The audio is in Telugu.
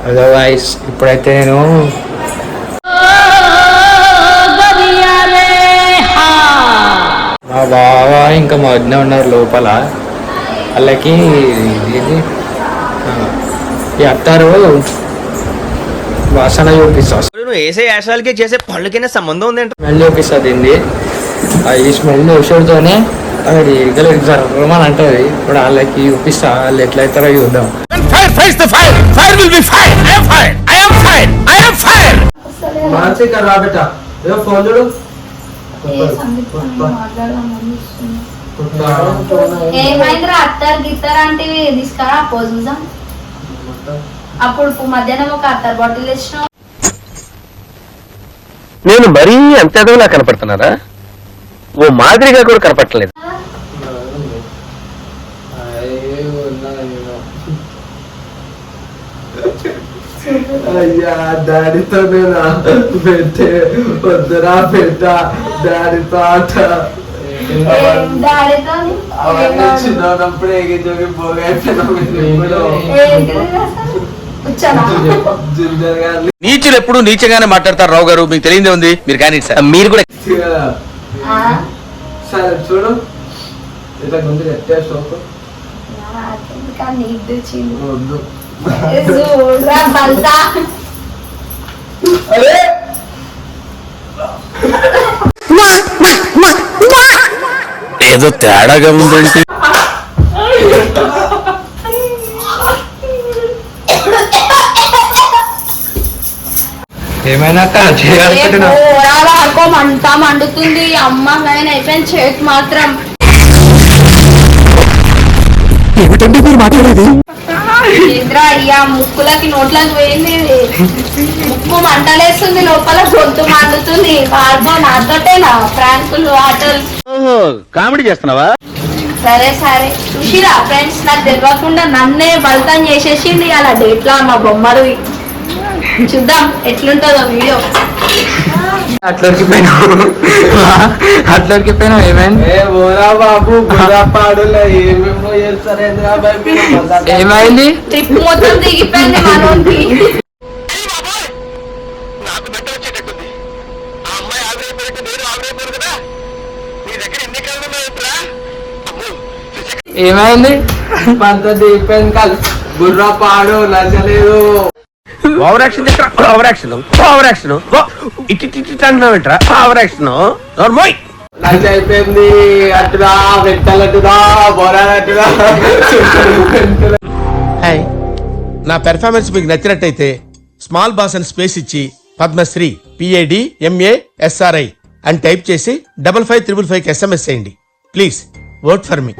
అదర్వైజ్ ఇప్పుడైతే నేను మా బావ ఇంకా మా వదిన ఉన్నారు లోపల. వాళ్ళకి ఈ అత్తారు వాసన చూపిస్తా, స్మెల్ చూపిస్తుంది. ఈ స్మెల్ చూసేతోనే అది జరమని అంటది. ఇప్పుడు వాళ్ళకి చూపిస్తా, వాళ్ళు ఎట్లయితారో చూద్దాం. ఏమైందిరా అత్తారు గిత్తారు అంటే తీసుకురా చూద్దాం. అప్పుడు మధ్యాహ్నం ఒక అత్తారు బాటిల్ తెచ్చినావు. నేను మరీ అంత ఎదవలా కనపడుతున్నారా? ఓ మాదిరిగా కూడా కనపడలేదు. అయ్యా డాడీతో పెట్టే వద్దురా పెట్ట డాడీతో ఆట చిన్నప్పుడు ఎగిజోగి నీచులు ఎప్పుడు నీచగానే మాట్లాడతారు రావు గారు, మీకు తెలియదే ఉంది. మీరు కానీ మీరు కూడా సరే చూడు ఇట్లా ముందు ఎట్టేసుకో. ఏదో తేడాగా ఉందంటే ఏమైనా మంట మండుతుంది. అమ్మ నేను అయిపోయింది చేతి మాత్రం. ఏమిటండి మీరు మాట్లాడేది? అయ్యా ముక్కులకి నోట్లకి పోయింది. ముక్కు మంటలేస్తుంది, లోపల గొంతు మండుతుంది. బాగా నాతోటేనా ప్రాంకులు ఆటలు? కామెడీ చేస్తున్నావా? సరే సరే చూసిరా ఫ్రెండ్స్, నాకు తెలియకుండా నన్నే బలితం చేసేసింది అలా డేట్ లా మా బొమ్మలు. చూద్దాం ఎట్లుంటుందో వీడియో. అట్లకి పోయినావు ఏమైంది? ఏమైంది? ట్రిప్ మొత్తం దిగిపోయింది మనోనికి. ఏమైంది? పంత దిగిపోయింది కాదు, బుర్రా పాడు నచ్చలేదు. Over action over action over action ఇట్రా ఓవర్ యాక్షన్ నోర్మోయ్ లంచ్ అయిపోయింది. అట్టుదా పెట్టాలట్టుదా బోరాలట్టుదా. హాయ్, నా పెర్ఫార్మెన్స్ మీకు నచ్చినట్టయితే స్మాల్ బాస్ అని స్పేస్ ఇచ్చి పద్మశ్రీ PADMASRI అని టైప్ చేసి 5555 SMS చేయండి. Please vote for me.